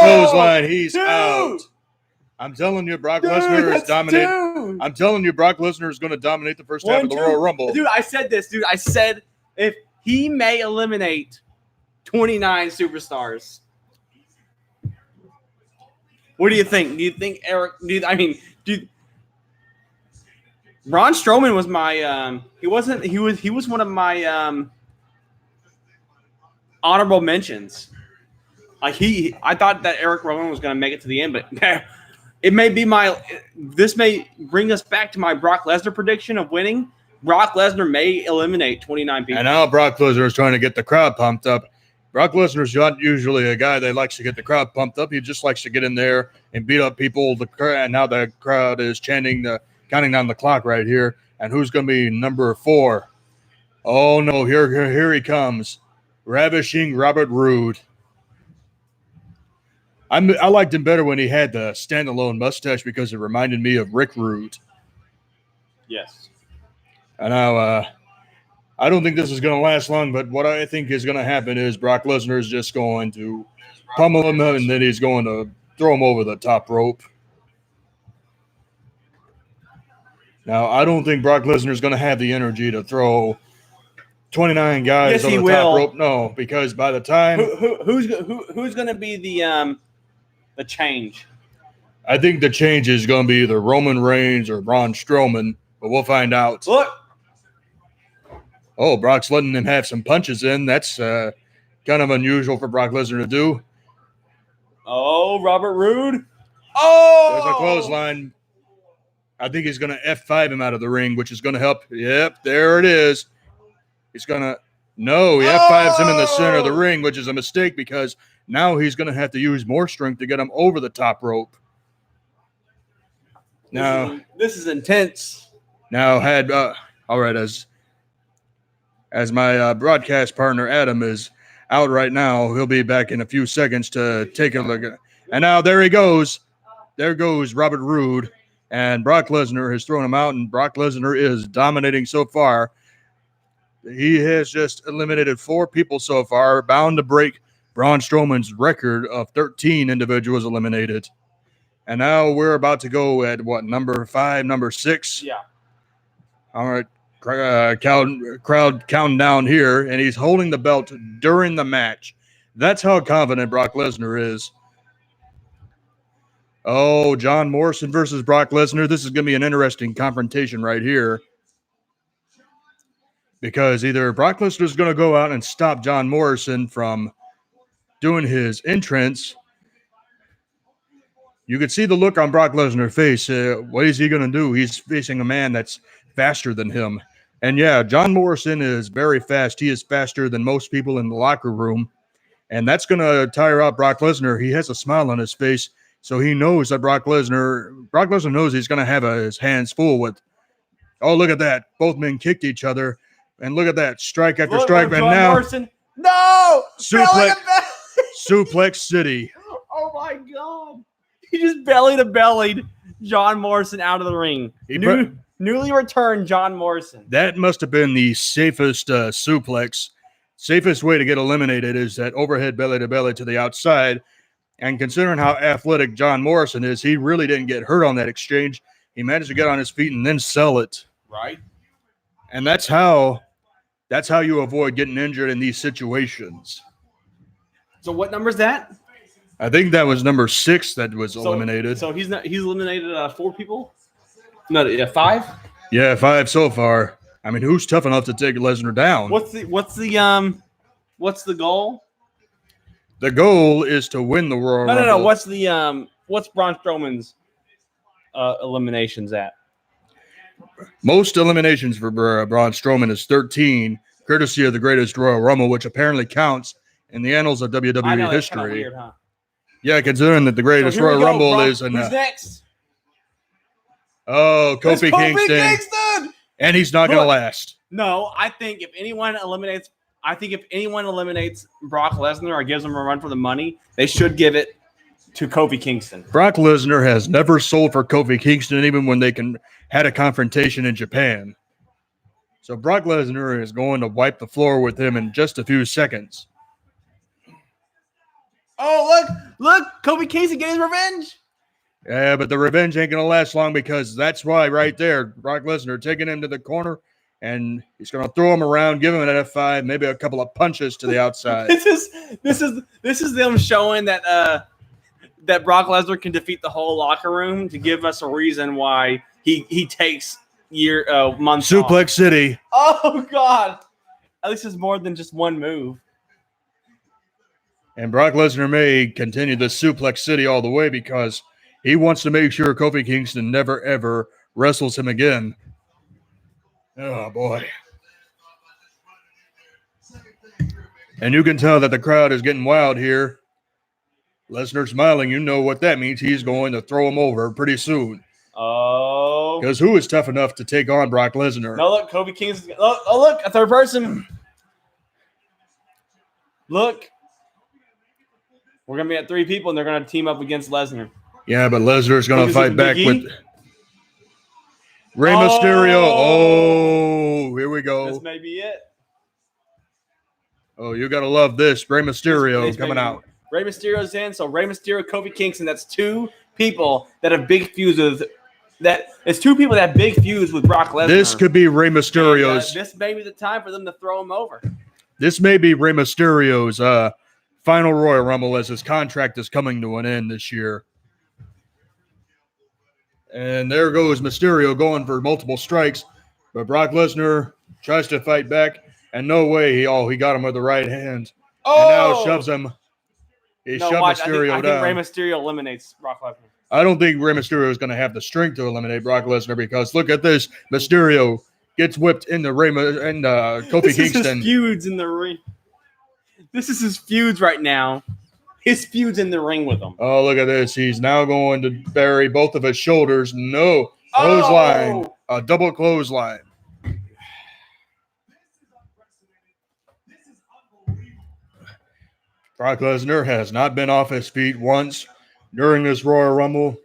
clothesline. He's out. I'm telling you, Brock Lesnar is dominating. I'm telling you, Brock Lesnar is going to dominate the first half of the Royal Rumble. Dude, I said this. Dude, I said if he may eliminate 29 superstars. What do you think? Do you think Eric? Braun Strowman was my. He wasn't. He was one of my honorable mentions. I thought that Eric Rowan was going to make it to the end, but it may be this may bring us back to my Brock Lesnar prediction of winning. Brock Lesnar may eliminate 29 people. And now Brock Lesnar is trying to get the crowd pumped up. Brock Lesnar is not usually a guy that likes to get the crowd pumped up. He just likes to get in there and beat up people. And now the crowd is counting down the clock right here. And who's going to be number 4? Oh, no, here he comes. Ravishing Robert Roode. I liked him better when he had the standalone mustache because it reminded me of Rick Rude. Yes. And now, I don't think this is going to last long, but what I think is going to happen is Brock Lesnar is just going to pummel him, and then he's going to throw him over the top rope. Now, I don't think Brock Lesnar is going to have the energy to throw 29 guys over the top rope. No, because by the time who's going to be the change? I think the change is going to be either Roman Reigns or Braun Strowman, but we'll find out. Look. Oh, Brock's letting him have some punches in. That's kind of unusual for Brock Lesnar to do. Oh, Robert Roode. Oh! There's a clothesline. I think he's going to F5 him out of the ring, which is going to help. Yep, there it is. He's going to – no, he F5s him in the center of the ring, which is a mistake because now he's going to have to use more strength to get him over the top rope. Now – This is intense. Now, all right, as my broadcast partner, Adam, is out right now. He'll be back in a few seconds to take a look at. And now there he goes. There goes Robert Roode. And Brock Lesnar has thrown him out, and Brock Lesnar is dominating so far. He has just eliminated 4 people so far, bound to break Braun Strowman's record of 13 individuals eliminated. And now we're about to go at, number 5, number 6? Yeah. All right. Crowd counting down here, and he's holding the belt during the match. That's how confident Brock Lesnar is. Oh, John Morrison versus Brock Lesnar. This is going to be an interesting confrontation right here. Because either Brock Lesnar is going to go out and stop John Morrison from doing his entrance. You could see the look on Brock Lesnar's face. What is he going to do? He's facing a man that's faster than him. And yeah, John Morrison is very fast. He is faster than most people in the locker room. And that's going to tire out Brock Lesnar. He has a smile on his face. So he knows that Brock Lesnar knows he's going to have his hands full with, oh, look at that. Both men kicked each other. And look at that. Strike after strike. And now, Morrison. No! Suplex City. Oh, my God. He just bellied John Morrison out of the ring. Newly returned John Morrison. That must have been the safest suplex. Safest way to get eliminated is that overhead belly to belly to the outside. And considering how athletic John Morrison is, he really didn't get hurt on that exchange. He managed to get on his feet and then sell it. Right. And that's how you avoid getting injured in these situations. So what number is that? I think that was number 6 that was eliminated. So he's eliminated 4 people? No, 5? Yeah, 5 so far. I mean, who's tough enough to take Lesnar down? What's the goal? The goal is to win the Royal Rumble. No. What's Braun Strowman's eliminations at? Most eliminations for Braun Strowman is 13, courtesy of the Greatest Royal Rumble, which apparently counts in the annals of WWE history. Kind of weird, huh? Yeah, considering that the Greatest Royal Rumble is in. Who's next? Oh, Kofi Kingston. And he's not going to last. No, I think if anyone eliminates Brock Lesnar or gives him a run for the money, they should give it to Kofi Kingston. Brock Lesnar has never sold for Kofi Kingston, even when they had a confrontation in Japan. So Brock Lesnar is going to wipe the floor with him in just a few seconds. Oh, Look, Kofi Kingston getting his revenge. Yeah, but the revenge ain't going to last long because that's why right there, Brock Lesnar taking him to the corner, and he's going to throw him around, give him an F5, maybe a couple of punches to the outside. This is them showing that that Brock Lesnar can defeat the whole locker room to give us a reason why he takes months Suplex off. City. Oh God! At least it's more than just one move. And Brock Lesnar may continue the Suplex City all the way because he wants to make sure Kofi Kingston never, ever wrestles him again. Oh, boy. And you can tell that the crowd is getting wild here. Lesnar smiling. You know what that means. He's going to throw him over pretty soon. Oh. Because who is tough enough to take on Brock Lesnar? No, look, Kofi Kingston. Oh, look, a third person. Look. We're going to be at 3 people, and they're going to team up against Lesnar. Yeah, but Lesnar's going to fight back with Rey Mysterio. Oh, here we go. This may be it. Oh, you got to love this. Rey Mysterio coming out. Rey Mysterio's in, so Rey Mysterio, Kofi Kingston. That's 2 people that have big feuds with it's 2 people that have big feuds with Brock Lesnar. This could be Rey Mysterio's. And, this may be the time for them to throw him over. This may be Rey Mysterio's final Royal Rumble as his contract is coming to an end this year. And there goes Mysterio going for multiple strikes. But Brock Lesnar tries to fight back. And no way. He got him with the right hand. Oh! And now shoves him. He shoved Mysterio down. I think Rey Mysterio eliminates Brock Lesnar. I don't think Rey Mysterio is going to have the strength to eliminate Brock Lesnar because look at this. Mysterio gets whipped into Kofi Kingston. This is his feuds in the ring. This is his feuds right now. His feuds in the ring with him. Oh, look at this. He's now going to bury both of his shoulders. No. Clothesline. A double clothesline. Brock Lesnar has not been off his feet once during this Royal Rumble.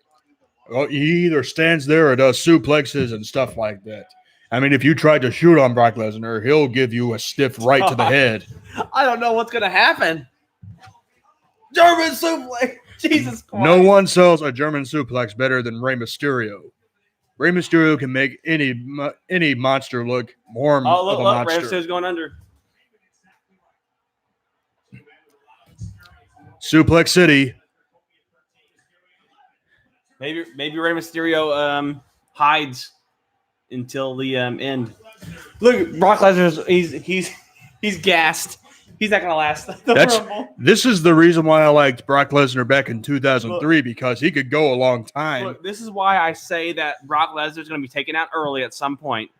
He either stands there or does suplexes and stuff like that. I mean, if you tried to shoot on Brock Lesnar, he'll give you a stiff right to the head. I don't know what's going to happen. German suplex. Jesus Christ. No one sells a German suplex better than Rey Mysterio. Rey Mysterio can make any monster look more of a monster. Rey Mysterio's going under. Suplex City. Maybe Rey Mysterio hides until the end. Look, Brock Lesnar, he's gassed. He's not going to last the Rumble. This is the reason why I liked Brock Lesnar back in 2003 because he could go a long time. Look, this is why I say that Brock Lesnar is going to be taken out early at some point.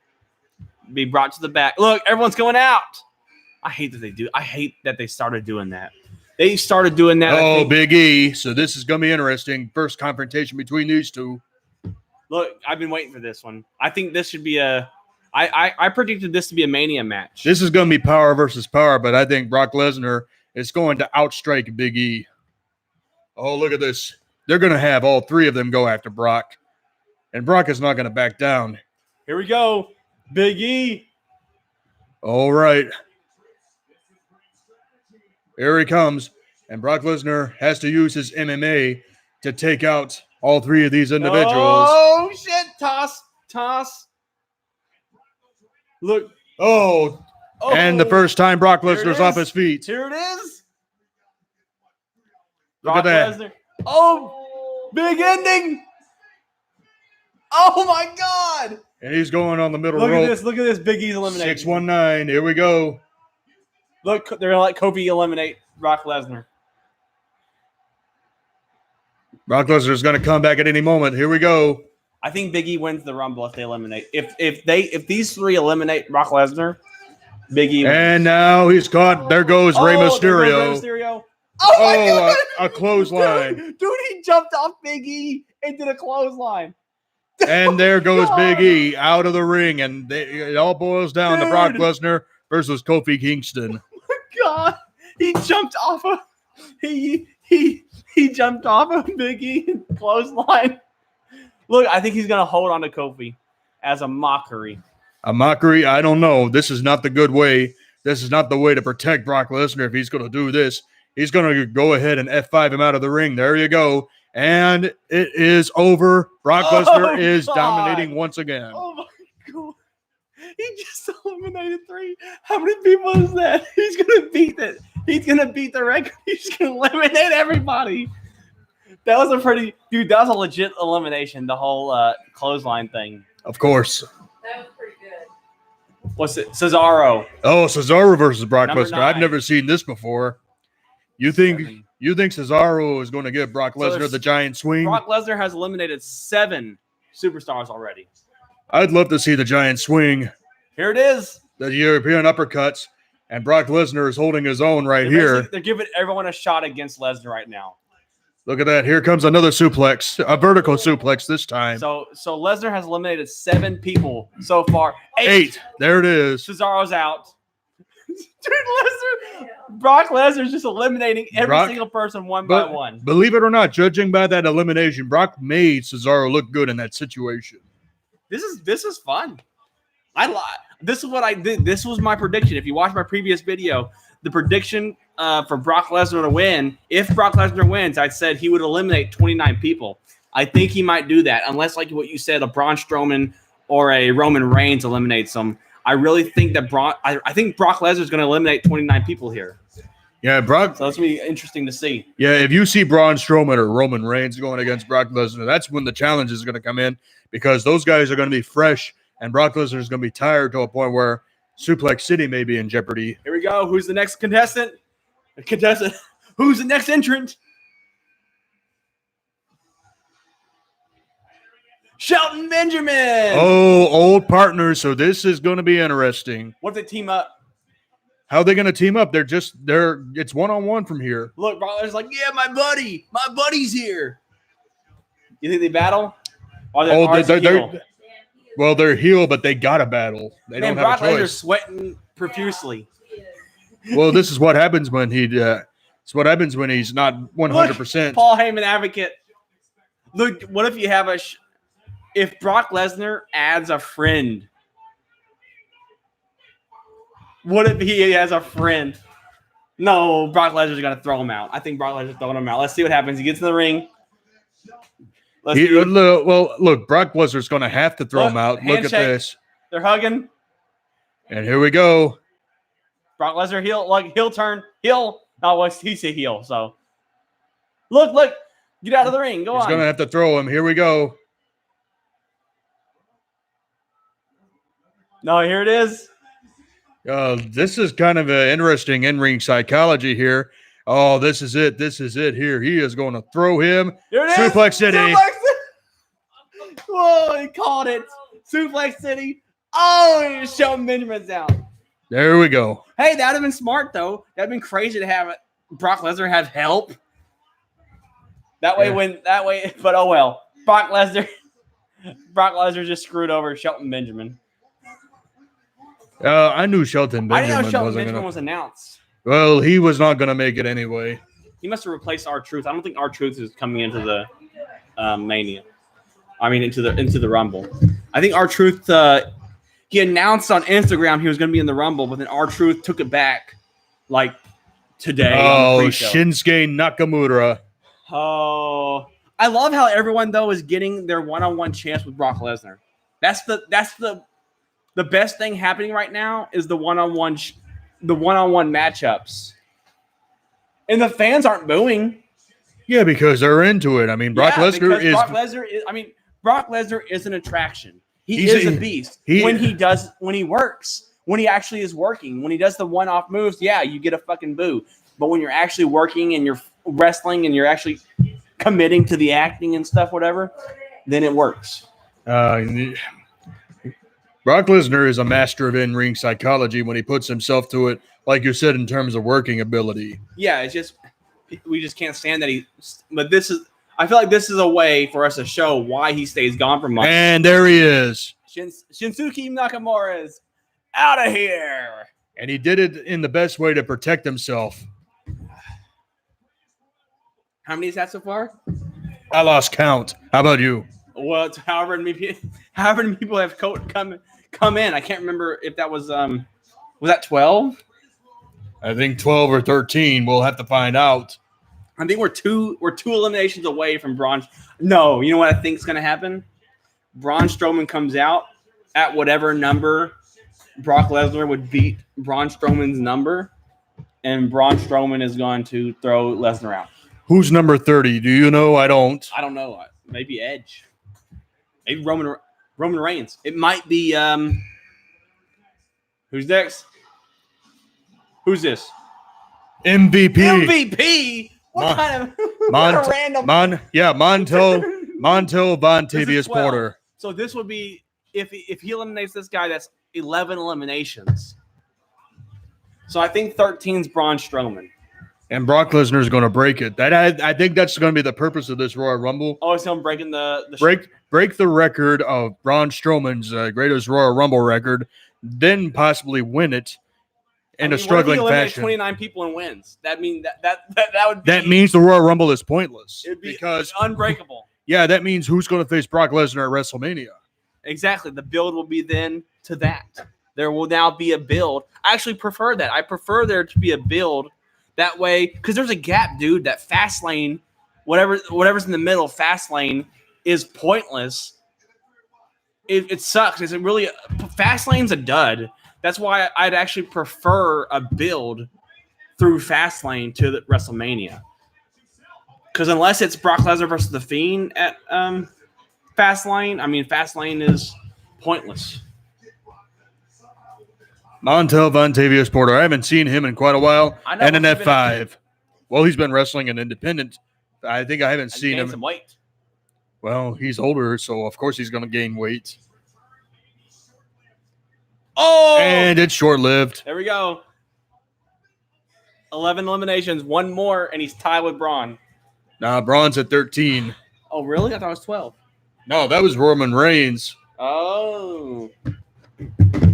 Be brought to the back. Look, everyone's going out. I hate that they do. I hate that they started doing that. They started doing that. Oh, Big E. So this is going to be interesting. First confrontation between these two. Look, I've been waiting for this one. I think this should be I predicted this to be a Mania match. This is going to be power versus power, but I think Brock Lesnar is going to outstrike Big E. Oh, look at this. They're going to have all 3 of them go after Brock. And Brock is not going to back down. Here we go. Big E. All right. Here he comes. And Brock Lesnar has to use his MMA to take out all 3 of these individuals. Oh, shit. Toss. Look. Oh. And the first time Brock Lesnar's off his feet. Here it is. Look at that. Lesnar. Oh, big ending. Oh, my God. And he's going on the middle rope. Look at this. Big E's elimination. 619. Here we go. Look, they're going to let Kofi eliminate Brock Lesnar. Brock Lesnar is going to come back at any moment. Here we go. I think Big E wins the Rumble if they eliminate. If these 3 eliminate Brock Lesnar, Big E wins. And now he's caught. There goes Rey Mysterio. Oh my God! A closesline. Dude, he jumped off Big E and did a clothesline. And there goes Big E out of the ring, and it all boils down to Brock Lesnar versus Kofi Kingston. Oh my God! He jumped off of he jumped off of Big E clothesline. Look, I think he's gonna hold on to Kofi as a mockery. A mockery? I don't know. This is not the good way. This is not the way to protect Brock Lesnar if he's going to do this. He's going to go ahead and F5 him out of the ring. There you go. And it is over. Brock Lesnar is dominating once again. Oh, my God. He just eliminated 3. How many people is that? He's going to beat it. He's going to beat the record. He's going to eliminate everybody. That was a pretty – dude, that was a legit elimination, the whole clothesline thing. Of course. That was pretty good. What's it? Cesaro. Oh, Cesaro versus Brock Number Lesnar. 9. I've never seen this before. You think Cesaro is going to give Brock Lesnar the giant swing? Brock Lesnar has eliminated 7 superstars already. I'd love to see the giant swing. Here it is. The European uppercuts, and Brock Lesnar is holding his own right here. They're giving everyone a shot against Lesnar right now. Look at that. Here comes another suplex, a vertical suplex this time. So Lesnar has eliminated 7 people so far. 8. There it is. Cesaro's out. Dude, Brock Lesnar's just eliminating every single person one by one. Believe it or not, judging by that elimination, Brock made Cesaro look good in that situation. This is fun. This is what I did. This was my prediction. If you watch my previous video, the prediction for Brock Lesnar to win, if Brock Lesnar wins, I said he would eliminate 29 people. I think he might do that, unless, like what you said, a Braun Strowman or a Roman Reigns eliminates him. I really think that I think Brock Lesnar is going to eliminate 29 people here. Yeah, Brock. So that's going to be interesting to see. Yeah, if you see Braun Strowman or Roman Reigns going against Brock Lesnar, that's when the challenge is going to come in, because those guys are going to be fresh, and Brock Lesnar is going to be tired to a point where Suplex City may be in jeopardy. Here we go. Who's the next contestant? Who's the next entrant? Shelton Benjamin. Oh, old partners. So this is going to be interesting. What if they team up? How are they going to team up? It's one-on-one from here. Look, Brock Lesnar's like, yeah, my buddy's here. You think they battle? They're heel, but they got to battle. They don't have a choice. Brock Lesnar's sweating profusely. Well, this is what happens when he's not 100%. Look, Paul Heyman advocate. Look, what if you have if Brock Lesnar adds a friend? What if he has a friend? No, Brock Lesnar's going to throw him out. I think Brock Lesnar's throwing him out. Let's see what happens. He gets in the ring. Look, Brock Lesnar's going to have to throw him out. Look at this. They're hugging. And here we go. Brock Lesnar heel turn. Heel. No, he's a heel. So look. Get out of the ring. He's going to have to throw him. Here we go. No, here it is. This is kind of an interesting in-ring psychology here. Oh, this is it. Here he is going to throw him. Here it is. Suplex City. Whoa, he called it. Suplex City. Oh, Shelton Benjamin's out. There we go. Hey, that would have been smart, though. That would have been crazy to have Brock Lesnar have help. But oh well. Brock Lesnar just screwed over Shelton Benjamin. I knew Shelton Benjamin. I didn't know Shelton Benjamin was announced. Well, he was not going to make it anyway. He must have replaced R-Truth. I don't think R-Truth is coming into the Mania. I mean, into the Rumble. I think R-Truth. He announced on Instagram he was going to be in the Rumble, but then R-Truth took it back, like today. Oh, Shinsuke Nakamura. Oh, I love how everyone though is getting their one-on-one chance with Brock Lesnar. That's the best thing happening right now is the one-on-one matchups, and the fans aren't booing. Yeah, because they're into it. I mean, Brock Lesnar is an attraction. He's a beast. When he works, when he actually is working, when he does the one-off moves, yeah, you get a fucking boo. But when you're actually working and you're wrestling and you're actually committing to the acting and stuff, whatever, then it works. Brock Lesnar is a master of in-ring psychology when he puts himself to it, like you said, in terms of working ability. Yeah, it's just we just can't stand that but I feel like this is a way for us to show why he stays gone for months. And there he is. Shinsuke Nakamura is out of here. And he did it in the best way to protect himself. How many is that so far? I lost count. How about you? Well, it's however many people have come in. I can't remember if that was that 12? I think 12 or 13. We'll have to find out. I think we're two eliminations away from Braun. No, you know what I think is going to happen? Braun Strowman comes out at whatever number Brock Lesnar would beat Braun Strowman's number, and Braun Strowman is going to throw Lesnar out. Who's number 30? Do you know? I don't. I don't know. Maybe Edge. Maybe Roman Reigns. It might be who's next? Who's this? MVP. MVP. What kind of what a random? Montel Vontavious Porter. So this would be if he eliminates this guy, that's 11 eliminations. So I think 13's Braun Strowman. And Brock Lesnar is going to break it. I think that's going to be the purpose of this Royal Rumble. Oh, it's him breaking the break the record of Braun Strowman's greatest Royal Rumble record, then possibly win it in a struggling fashion. 29 people and wins. That means that would be, that means the Royal Rumble is pointless. It'd be because unbreakable. Yeah, that means who's going to face Brock Lesnar at WrestleMania. Exactly. The build will be then to that. There will now be a build. I actually prefer that. I prefer there to be a build that way because there's a gap, dude. That fast lane, whatever's in the middle, fast lane is pointless. It sucks. Is it really? Fast lane's a dud. That's why I'd actually prefer a build through fast lane to the WrestleMania. Because unless it's Brock Lesnar versus The Fiend at fast lane, I mean, fast lane is pointless. Montel Vontavious Porter. I haven't seen him in quite a while. And an F5. Well, he's been wrestling an independent. I think I haven't seen him. Some weight. Well, he's older, so of course he's going to gain weight. Oh! And it's short-lived. There we go. 11 eliminations, one more, and he's tied with Braun. Nah, Braun's at 13. Oh, really? I thought it was 12. No, that was Roman Reigns. Oh.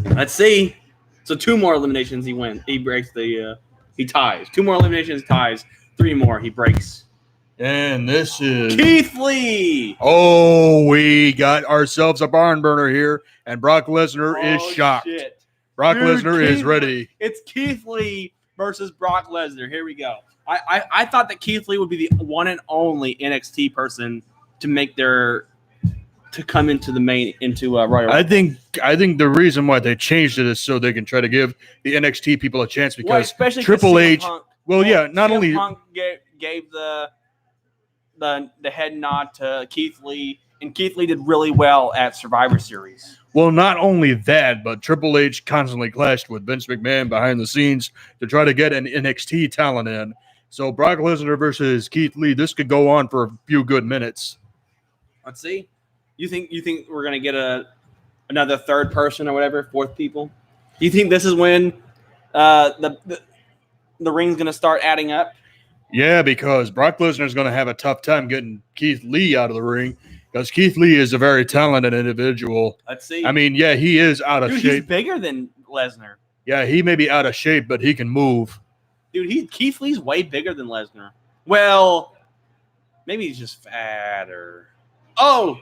Let's see. So 2 more eliminations, he wins. He breaks the he ties. 2 more eliminations, ties. 3 more, he breaks. And this is Keith Lee. Oh, we got ourselves a barn burner here, and Brock Lesnar is shocked. Shit. Brock Lesnar is ready. It's Keith Lee versus Brock Lesnar. Here we go. I thought that Keith Lee would be the one and only NXT person to come into the Royal. I think the reason why they changed it is so they can try to give the NXT people a chance because Triple H. Punk, not only Punk gave the head nod to Keith Lee, and Keith Lee did really well at Survivor Series. Well, not only that, but Triple H constantly clashed with Vince McMahon behind the scenes to try to get an NXT talent in. So Brock Lesnar versus Keith Lee, this could go on for a few good minutes. Let's see. You think we're gonna get another third person or whatever, fourth people? Do you think this is when the ring's gonna start adding up? Yeah, because Brock Lesnar is going to have a tough time getting Keith Lee out of the ring because Keith Lee is a very talented individual. Let's see. I mean, yeah, he is out of shape. He's bigger than Lesnar. Yeah, he may be out of shape, but he can move. Dude, Keith Lee's way bigger than Lesnar. Well, maybe he's just fatter. Oh!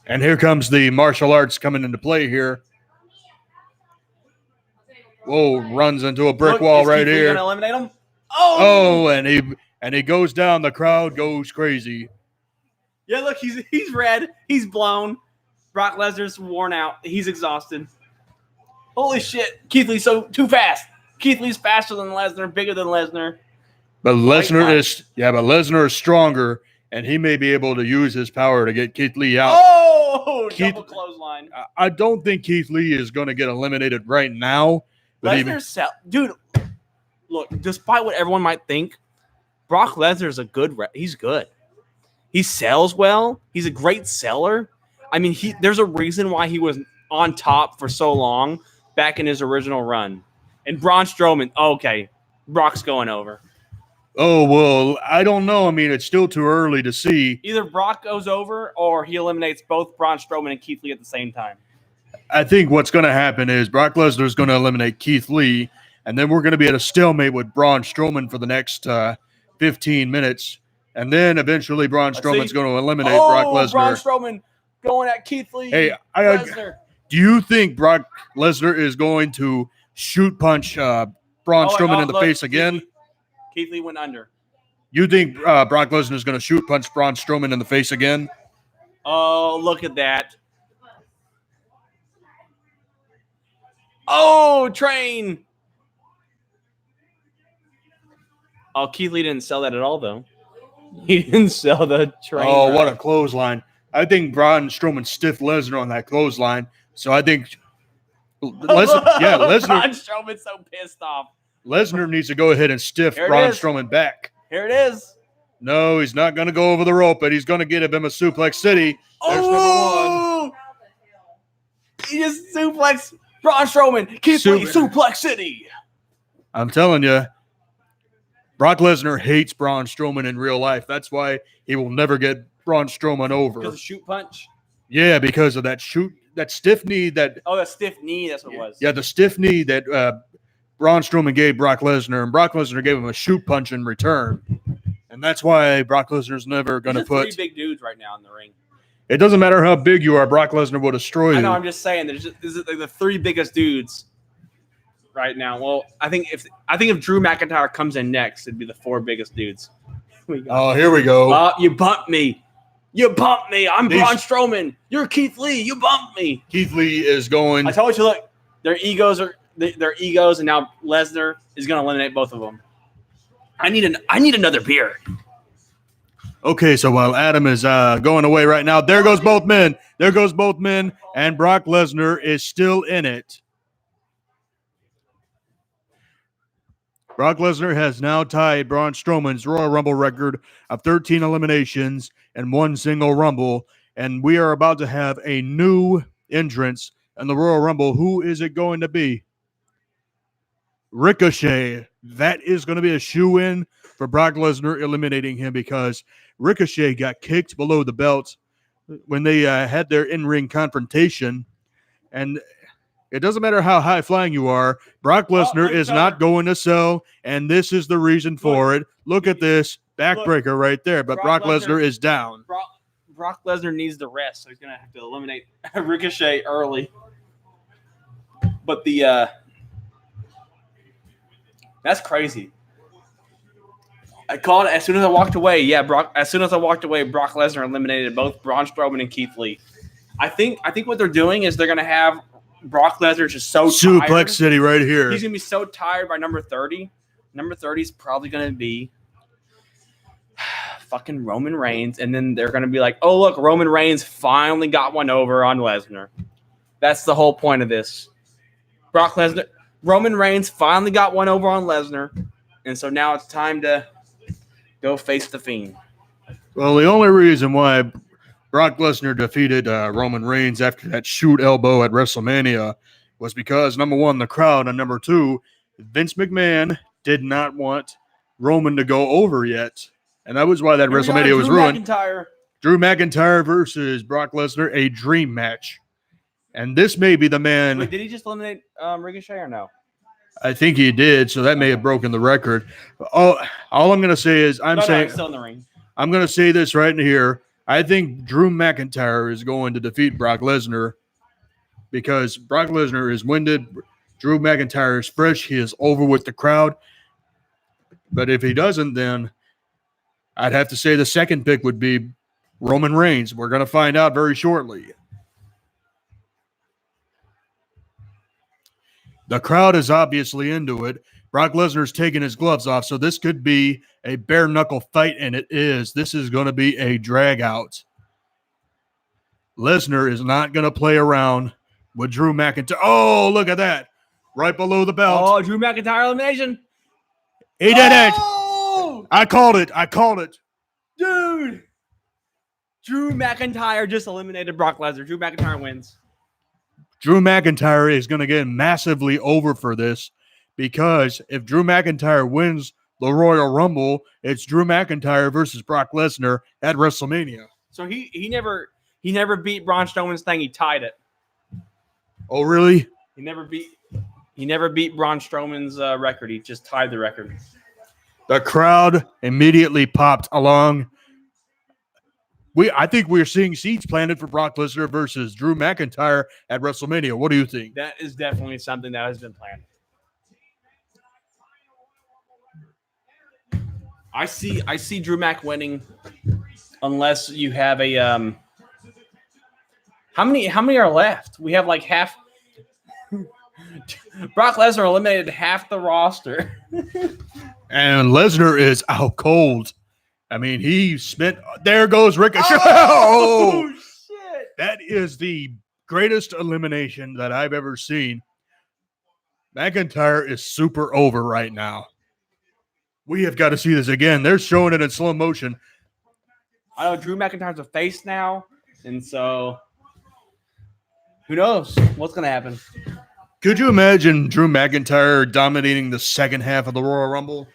And here comes the martial arts coming into play here. Whoa, runs into a brick wall right Keith Lee here. Gonna eliminate him? Oh, and he goes down. The crowd goes crazy. Yeah, look, he's red. He's blown. Brock Lesnar's worn out. He's exhausted. Holy shit. Keith Lee's too fast. Keith Lee's faster than Lesnar, bigger than Lesnar. But Lesnar is stronger, and he may be able to use his power to get Keith Lee out. Oh, double clothesline. I don't think Keith Lee is going to get eliminated right now. Dude, look, despite what everyone might think, Brock Lesnar is he's good. He sells well. He's a great seller. I mean, there's a reason why he was on top for so long back in his original run. And Braun Strowman, okay, Brock's going over. Oh, well, I don't know. I mean, it's still too early to see. Either Brock goes over or he eliminates both Braun Strowman and Keith Lee at the same time. I think what's going to happen is Brock Lesnar is going to eliminate Keith Lee, and then we're going to be at a stalemate with Braun Strowman for the next 15 minutes. And then eventually Braun Strowman's going to eliminate Brock Lesnar. Braun Strowman going at Keith Lee. Hey, Lesnar. Do you think Brock Lesnar is going to shoot punch Braun Strowman in the face again. Keith Lee went under. You think Brock Lesnar is going to shoot punch Braun Strowman in the face again? Oh, look at that. Oh, train. Oh, Keith Lee didn't sell that at all, though. He didn't sell the train. Oh, what a clothesline. I think Braun Strowman stiffed Lesnar on that clothesline. So I think Lesnar. Braun Strowman's so pissed off. Lesnar needs to go ahead and stiff Braun Strowman back. Here it is. No, he's not going to go over the rope, but he's going to get him a suplex city. There's number one. He just suplexed Braun Strowman. Keith Lee, suplex city. I'm telling you, Brock Lesnar hates Braun Strowman in real life. That's why he will never get Braun Strowman over. Because of shoot punch? Yeah, because of that stiff knee that. Oh, that stiff knee. That's what it was. Yeah, the stiff knee that Braun Strowman gave Brock Lesnar, and Brock Lesnar gave him a shoot punch in return. And that's why Brock Lesnar's never going to put. Three big dudes right now in the ring. It doesn't matter how big you are, Brock Lesnar will destroy you. I know, I'm just saying, this is like the three biggest dudes right now. Well, I think if Drew McIntyre comes in next, it'd be the four biggest dudes. Oh, here we go. You bumped me. You bumped me. I'm Braun Strowman. You're Keith Lee. You bumped me. Keith Lee is going. I told you, look, their egos, and now Lesnar is going to eliminate both of them. I need another beer. Okay, so while Adam is going away right now, there goes both men. There goes both men, and Brock Lesnar is still in it. Brock Lesnar has now tied Braun Strowman's Royal Rumble record of 13 eliminations and one single Rumble, and we are about to have a new entrance in the Royal Rumble. Who is it going to be? Ricochet. That is going to be a shoe-in for Brock Lesnar eliminating him because Ricochet got kicked below the belt when they had their in-ring confrontation. And it doesn't matter how high-flying you are, Brock Lesnar is not going to sell, and this is the reason for it. Look at this backbreaker right there, but Brock Lesnar is down. Brock Lesnar needs to rest, so he's going to have to eliminate Ricochet early. But that's crazy. I called it as soon as I walked away. Yeah, as soon as I walked away, Brock Lesnar eliminated both Braun Strowman and Keith Lee. I think what they're doing is they're going to have Brock Lesnar just so Suplex tired. City right here. He's going to be so tired by number 30. Number 30 is probably going to be fucking Roman Reigns. And then they're going to be like, oh, look, Roman Reigns finally got one over on Lesnar. That's the whole point of this. Roman Reigns finally got one over on Lesnar. And so now it's time to go face the Fiend. Well, the only reason why Brock Lesnar defeated Roman Reigns after that shoot elbow at WrestleMania was because, number one, the crowd, and number two, Vince McMahon did not want Roman to go over yet. And that was why that WrestleMania was ruined. Drew McIntyre versus Brock Lesnar, a dream match. And this may be the man. Wait, did he just eliminate Ricochet or no? I think he did, so that may have broken the record. All I'm going to say is he's still in the ring. I'm going to say this right in here. I think Drew McIntyre is going to defeat Brock Lesnar because Brock Lesnar is winded. Drew McIntyre is fresh. He is over with the crowd. But if he doesn't, then I'd have to say the second pick would be Roman Reigns. We're going to find out very shortly. The crowd is obviously into it. Brock Lesnar's taking his gloves off, so this could be a bare-knuckle fight, and it is. This is going to be a drag-out. Lesnar is not going to play around with Drew McIntyre. Oh, look at that. Right below the belt. Oh, Drew McIntyre elimination. He did it. I called it. Dude. Drew McIntyre just eliminated Brock Lesnar. Drew McIntyre wins. Drew McIntyre is going to get massively over for this because if Drew McIntyre wins the Royal Rumble, it's Drew McIntyre versus Brock Lesnar at WrestleMania. So he never beat Braun Strowman's thing. He tied it. Oh, really? He never beat Braun Strowman's record. He just tied the record. The crowd immediately popped along. I think we're seeing seeds planted for Brock Lesnar versus Drew McIntyre at WrestleMania. What do you think? That is definitely something that has been planned. I see Drew Mac winning, unless you have a How many are left? We have like half. Brock Lesnar eliminated half the roster. And Lesnar is out cold. I mean, he spent. There goes Ricochet. Oh, shit! That is the greatest elimination that I've ever seen. McIntyre is super over right now. We have got to see this again. They're showing it in slow motion. I know Drew McIntyre's a face now, and so who knows what's going to happen. Could you imagine Drew McIntyre dominating the second half of the Royal Rumble?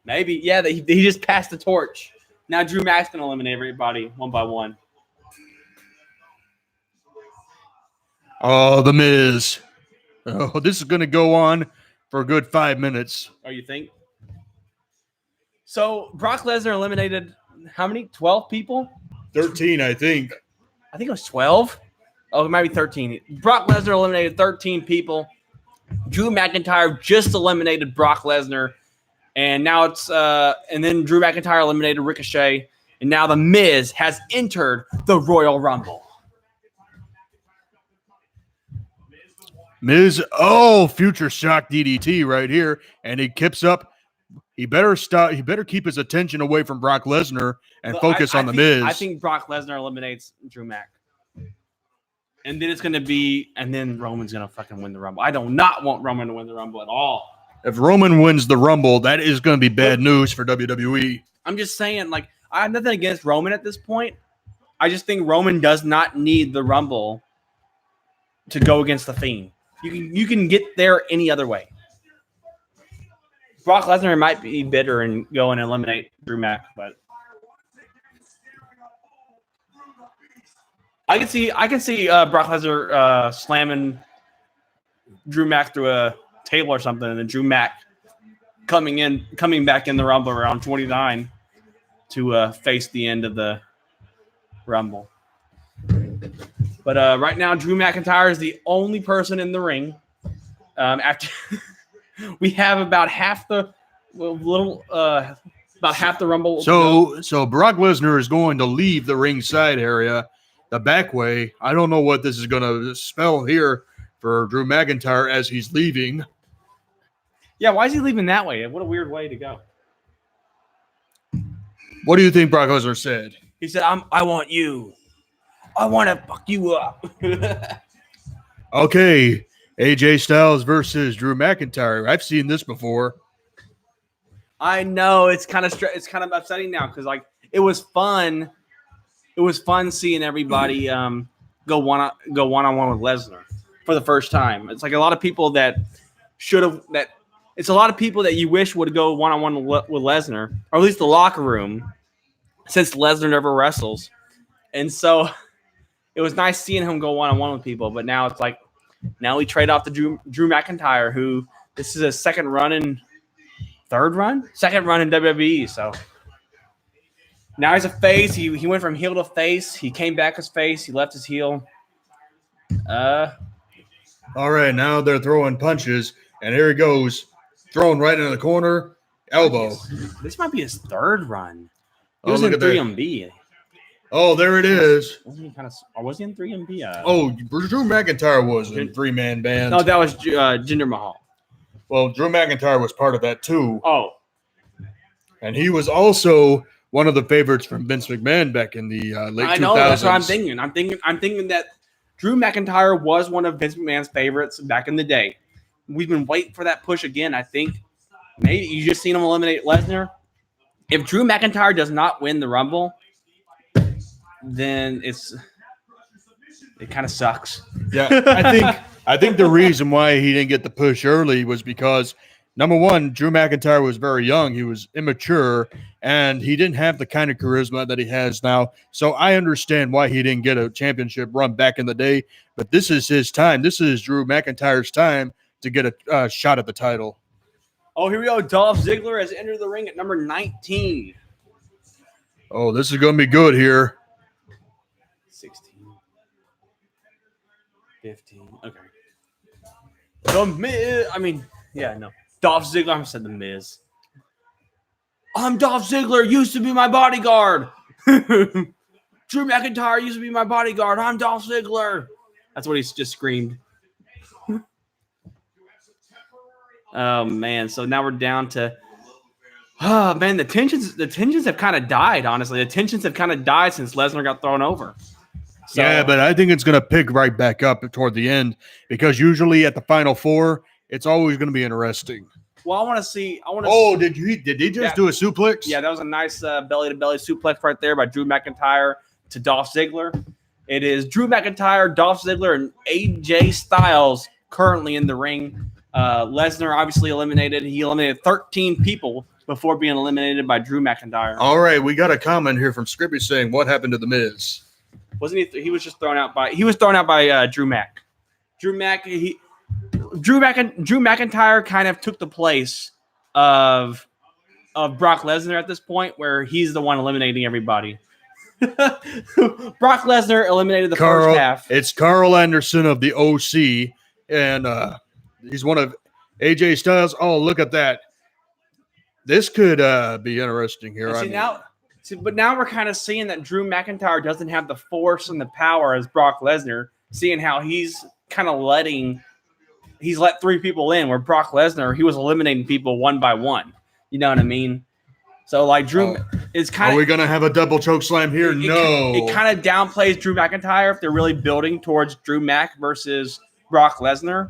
Maybe. Yeah, he just passed the torch. Now Drew Mac's going to eliminate everybody one by one. Oh, The Miz. Oh, this is going to go on for a good 5 minutes. Oh, you think? So Brock Lesnar eliminated how many? 12 people? 13, I think. I think it was 12. Oh, it might be 13. Brock Lesnar eliminated 13 people. Drew McIntyre just eliminated Brock Lesnar. And now it's and then Drew McIntyre eliminated Ricochet. And now The Miz has entered the Royal Rumble. Miz, future shock DDT right here. And he keeps up. He better stop. He better keep his attention away from Brock Lesnar and focus on The Miz. I think Brock Lesnar eliminates Drew Mac. And then it's going to be, and then Roman's going to fucking win the Rumble. I do not want Roman to win the Rumble at all. If Roman wins the Rumble, that is going to be bad news for WWE. I'm just saying, like, I have nothing against Roman at this point. I just think Roman does not need the Rumble to go against the Fiend. You can get there any other way. Brock Lesnar might be bitter and go and eliminate Drew Mac, but I can see Brock Lesnar slamming Drew Mac through a table or something, and then Drew Mac coming back in the Rumble around 29 to face the end of the Rumble. But right now, Drew McIntyre is the only person in the ring. After we have about half the Rumble. So Brock Lesnar is going to leave the ringside area, the back way. I don't know what this is going to spell here for Drew McIntyre as he's leaving. Yeah, why is he leaving that way? What a weird way to go. What do you think Brock Lesnar said? He said, I want you. I want to fuck you up. Okay, AJ Styles versus Drew McIntyre. I've seen this before. I know it's kind of upsetting now because like it was fun. It was fun seeing everybody go one on one with Lesnar for the first time. It's like a lot of people that it's a lot of people that you wish would go one on one with Lesnar, or at least the locker room, since Lesnar never wrestles, and so it was nice seeing him go one on one with people. But now it's like we trade off the Drew McIntyre, who this is his second run in WWE. So now he's a face. He went from heel to face. He came back as face. He left his heel. All right, now they're throwing punches, and here he goes, throwing right into the corner, elbow. This might be his third run. He Oh, was look in at that. 3MB. Oh, there it is. Was he in 3MB? Oh, Drew McIntyre was in three-man band. No, that was Jinder Mahal. Well, Drew McIntyre was part of that too. Oh, And he was also one of the favorites from Vince McMahon back in the late 2000s. I know. That's what I'm thinking. I'm thinking that Drew McIntyre was one of Vince McMahon's favorites back in the day. We've been waiting for that push again. I think maybe you just seen him eliminate Lesnar. If Drew McIntyre does not win the Rumble, then it kind of sucks. Yeah, I think the reason why he didn't get the push early was because, number one, Drew McIntyre was very young. He was immature, and he didn't have the kind of charisma that he has now. So I understand why he didn't get a championship run back in the day. But this is his time. This is Drew McIntyre's time to get a shot at the title. Oh, here we go. Dolph Ziggler has entered the ring at number 19. Oh, this is going to be good here. 16. 15. Okay. The Miz. I mean, yeah, no. Dolph Ziggler. I said The Miz. I'm Dolph Ziggler, used to be my bodyguard. Drew McIntyre used to be my bodyguard. I'm Dolph Ziggler. That's what he's just screamed. Oh man, so now we're down to oh man, the tensions have kind of died, honestly. The tensions have kind of died since Lesnar got thrown over. So, yeah, but I think it's going to pick right back up toward the end because usually at the final four, it's always going to be interesting. well, I want to see. Did he just do a suplex? Yeah, that was a nice belly to belly suplex right there by Drew McIntyre to Dolph Ziggler. It is Drew McIntyre, Dolph Ziggler, and AJ Styles currently in the ring. Lesnar obviously eliminated. He eliminated 13 people before being eliminated by Drew McIntyre. All right, we got a comment here from Scrippy saying, "What happened to the Miz?" Wasn't he? He was just thrown out by. He was thrown out by Drew Mac. Drew McIntyre kind of took the place of Brock Lesnar at this point, where he's the one eliminating everybody. Brock Lesnar eliminated the first half. It's Carl Anderson of the OC, and he's one of AJ Styles. Oh, look at that! This could be interesting here. But now we're kind of seeing that Drew McIntyre doesn't have the force and the power as Brock Lesnar. Seeing how he's kind of let 3 people in, where Brock Lesnar, he was eliminating people one by one. You know what I mean? So like Drew is kind of. Are we gonna have a double choke slam here? No. It kind of downplays Drew McIntyre if they're really building towards Drew Mac versus Brock Lesnar.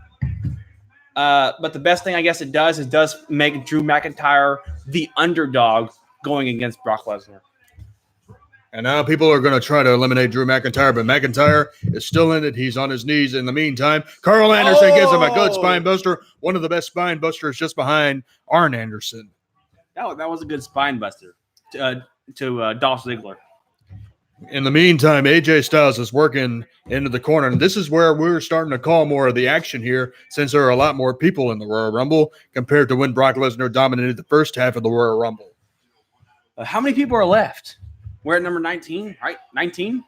But the best thing I guess it does make Drew McIntyre the underdog going against Brock Lesnar. And now people are going to try to eliminate Drew McIntyre, but McIntyre is still in it. He's on his knees. In the meantime, Carl Anderson gives him a good spine buster. One of the best spine busters just behind Arn Anderson. That was a good spine buster to Dolph Ziggler. In the meantime, AJ Styles is working into the corner. And this is where we're starting to call more of the action here, since there are a lot more people in the Royal Rumble compared to when Brock Lesnar dominated the first half of the Royal Rumble. How many people are left? We're at number 19, right? 19?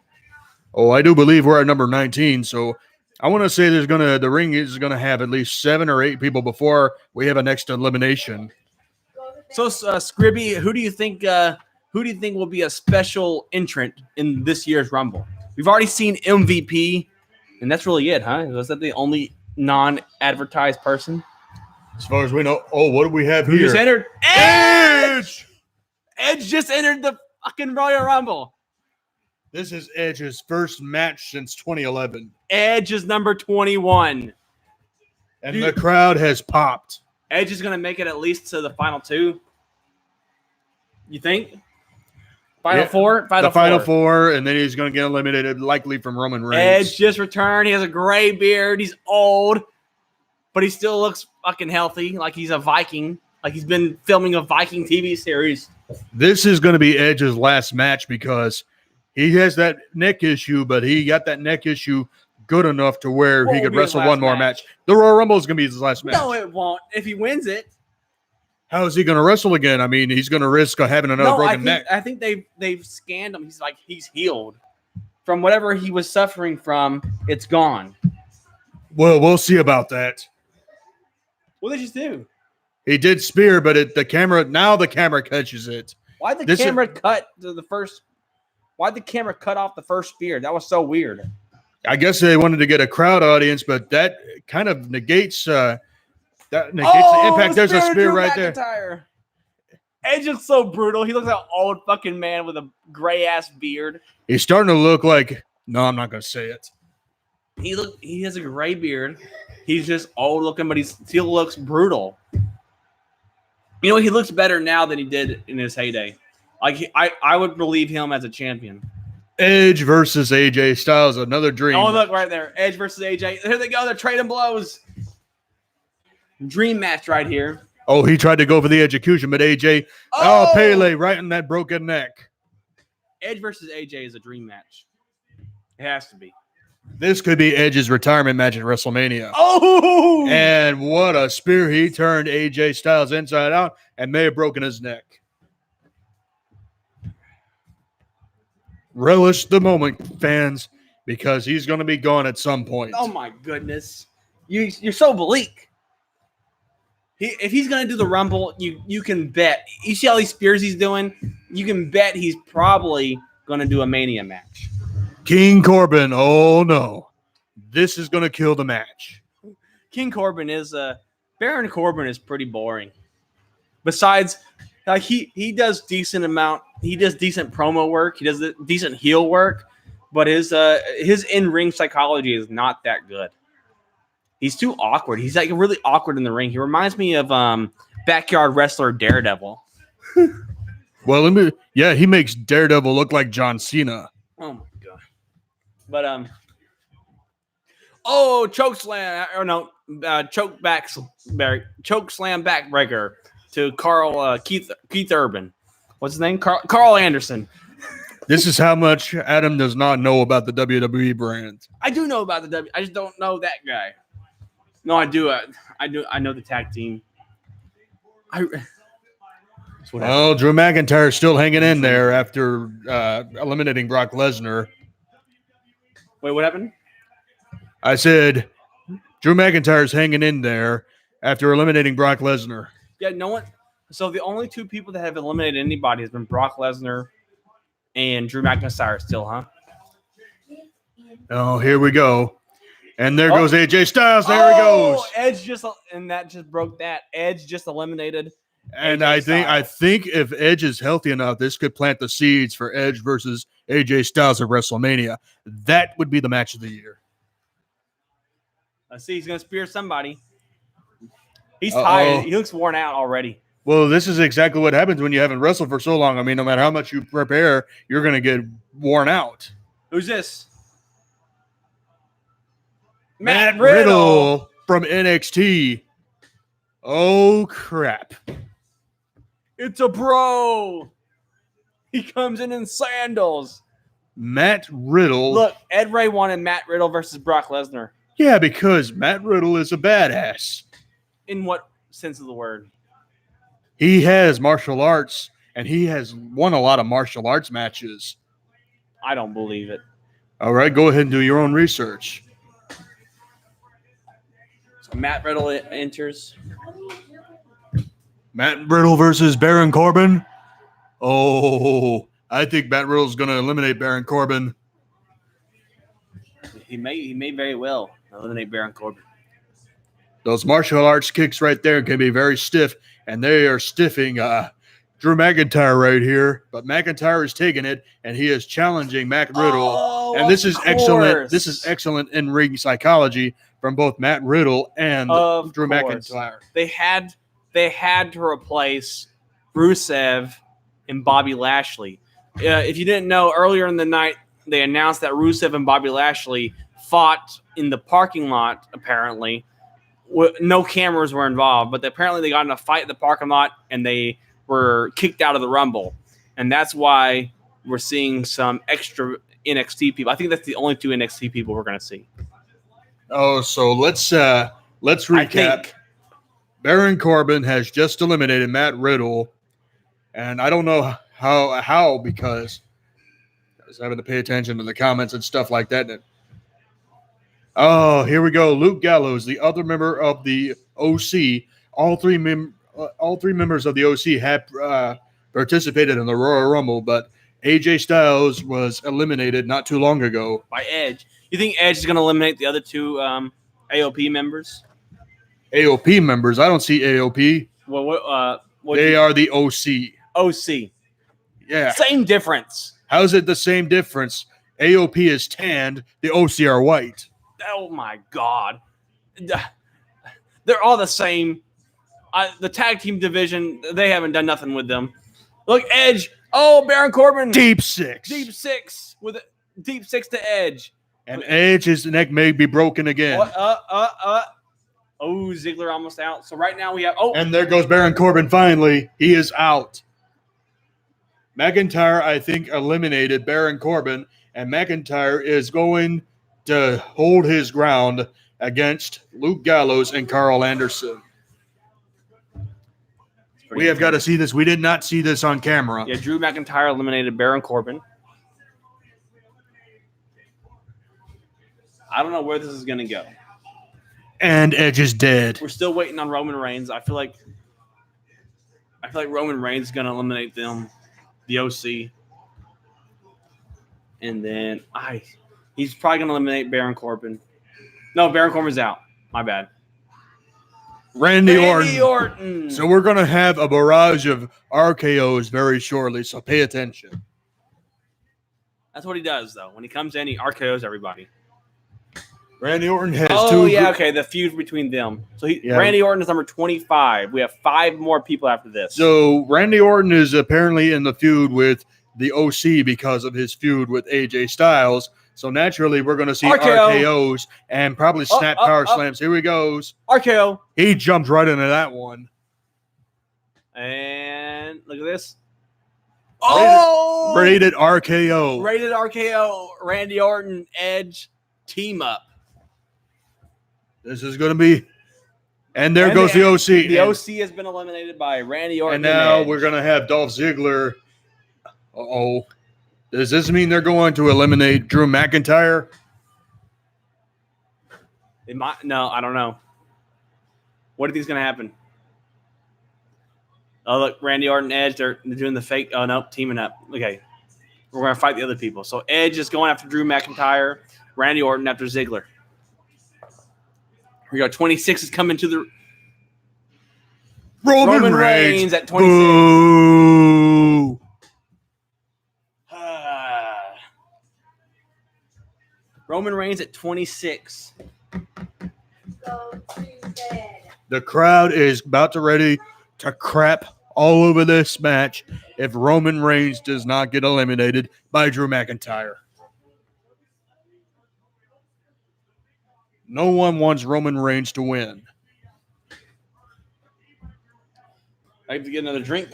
Oh, I do believe we're at number 19. So I want to say the ring is going to have at least 7 or 8 people before we have a next elimination. So, Scribby, who do you think will be a special entrant in this year's Rumble? We've already seen MVP, and that's really it, huh? Was that the only non-advertised person? As far as we know. Oh, what do we have Who here? just entered? Edge! Edge just entered the fucking Royal Rumble. This is Edge's first match since 2011. Edge is number 21. And the crowd has popped. Edge is going to make it at least to the final 2. You think? Final 4? Final four, and then he's going to get eliminated, likely from Roman Reigns. Edge just returned. He has a gray beard. He's old, but he still looks fucking healthy, like he's a Viking, like he's been filming a Viking TV series. This is going to be Edge's last match because he has that neck issue, but he got that neck issue good enough to where he could wrestle one more match. The Royal Rumble is going to be his last match. No, it won't. If he wins it. How is he going to wrestle again? I mean, he's going to risk having another broken neck. I think they've scanned him. He's healed from whatever he was suffering from. It's gone. Well, we'll see about that. What did they just do? He did spear, but the camera catches it. Why'd the camera cut off the first spear? That was so weird. I guess they wanted to get a crowd audience, but that kind of negates the impact. There's a spear right there. Edge looks so brutal. He looks like an old fucking man with a gray ass beard. He's starting to look like. No, I'm not going to say it. He has a gray beard. He's just old looking, but he still looks brutal. You know, he looks better now than he did in his heyday. Like I would believe him as a champion. Edge versus AJ Styles, another dream. Oh, look right there. Edge versus AJ. Here they go. They're trading blows. Dream match right here. Oh, he tried to go for the execution, but AJ, Pele right in that broken neck. Edge versus AJ is a dream match. It has to be. This could be Edge's retirement match at WrestleMania. Oh! And what a spear. He turned AJ Styles inside out and may have broken his neck. Relish the moment, fans, because he's going to be gone at some point. Oh, my goodness. You're so bleak. If he's gonna do the Rumble, you can bet. You see all these spears he's doing. You can bet he's probably gonna do a Mania match. King Corbin. Oh no, this is gonna kill the match. King Corbin is Baron Corbin is pretty boring. Besides, like he does decent amount. He does decent promo work. He does decent heel work, but his in-ring psychology is not that good. He's too awkward. He's like really awkward in the ring. He reminds me of backyard wrestler Daredevil. Well, he makes Daredevil look like John Cena. Oh my god! But choke slam or no choke slam backbreaker to Keith Urban. What's his name? Carl Anderson. This is how much Adam does not know about the WWE brand. I do know about the W. I just don't know that guy. No, I do. I do. I know the tag team. Well, Drew McIntyre is still hanging in there after eliminating Brock Lesnar. Wait, what happened? I said Drew McIntyre's hanging in there after eliminating Brock Lesnar. Yeah, no one. So the only two people that have eliminated anybody has been Brock Lesnar and Drew McIntyre still, huh? Oh, here we go. And there goes AJ Styles. There he goes. Edge just broke that. Edge just eliminated. And I think if Edge is healthy enough, this could plant the seeds for Edge versus AJ Styles at WrestleMania. That would be the match of the year. I see he's going to spear somebody. He's tired. He looks worn out already. Well, this is exactly what happens when you haven't wrestled for so long. I mean, no matter how much you prepare, you're going to get worn out. Who's this? Matt Riddle from NXT. Oh, crap. It's a bro. He comes in sandals. Matt Riddle. Look, Ed Ray wanted Matt Riddle versus Brock Lesnar. Yeah, because Matt Riddle is a badass. In what sense of the word? He has martial arts, and he has won a lot of martial arts matches. I don't believe it. All right, go ahead and do your own research. So Matt Riddle enters. Matt Riddle versus Baron Corbin. Oh, I think Matt Riddle's going to eliminate Baron Corbin. He may very well eliminate Baron Corbin. Those martial arts kicks right there can be very stiff, and they are stiffing Drew McIntyre right here. But McIntyre is taking it, and he is challenging Matt Riddle. Oh, and this is course. excellent. This is excellent in-ring psychology from both Matt Riddle and Drew McIntyre. They had to replace Rusev and Bobby Lashley. If you didn't know, earlier in the night, they announced that Rusev and Bobby Lashley fought in the parking lot, apparently. No cameras were involved, but apparently they got in a fight in the parking lot, and they were kicked out of the Rumble. And that's why we're seeing some extra NXT people. I think that's the only two NXT people we're going to see. Oh, so let's recap. Baron Corbin has just eliminated Matt Riddle, and I don't know how because I was having to pay attention to the comments and stuff like that. Oh, here we go. Luke Gallows, the other member of the OC. All three members of the OC have participated in the Royal Rumble, but AJ Styles was eliminated not too long ago by Edge. You think Edge is going to eliminate the other two AOP members? AOP members? I don't see AOP. Well, they are the OC. OC. Yeah. Same difference. How is it the same difference? AOP is tanned. The OC are white. Oh, my God. They're all the same. The tag team division, they haven't done nothing with them. Look, Edge. Oh, Baron Corbin. Deep six. Deep six to Edge. And Edge, his neck may be broken again. Oh, Ziggler almost out. So right now we have. And there goes Baron Corbin finally. He is out. McIntyre, I think, eliminated Baron Corbin. And McIntyre is going to hold his ground against Luke Gallows and Carl Anderson. We have got to see this. We did not see this on camera. Yeah, Drew McIntyre eliminated Baron Corbin. I don't know where this is going to go. And Edge is dead. We're still waiting on Roman Reigns. I feel like Roman Reigns is going to eliminate them, the OC. And then he's probably going to eliminate Baron Corbin. No, Baron Corbin's out. My bad. Randy Orton. So we're going to have a barrage of RKOs very shortly, so pay attention. That's what he does, though. When he comes in, he RKOs everybody. Randy Orton has the feud between them. So Randy Orton is number 25. We have 5 more people after this. So Randy Orton is apparently in the feud with the OC because of his feud with AJ Styles. So naturally, we're going to see RKOs and probably snap power slams. Here he goes. RKO. He jumped right into that one. And look at this. Rated RKO. Rated RKO. Randy Orton, Edge, team up. This is going to be, and there goes the OC. The OC has been eliminated by Randy Orton. And now we're going to have Dolph Ziggler. Uh-oh. Does this mean they're going to eliminate Drew McIntyre? No, I don't know. What do you think is going to happen? Oh, look, Randy Orton, Edge, they're doing the fake. Oh, no, teaming up. Okay. We're going to fight the other people. So Edge is going after Drew McIntyre. Randy Orton after Ziggler. Here we go. 26 is coming to the Roman Reigns at 26. Boo. Roman Reigns at 26. Go to bed. The crowd is about to ready to crap all over this match if Roman Reigns does not get eliminated by Drew McIntyre. No one wants Roman Reigns to win. I have to get another drink.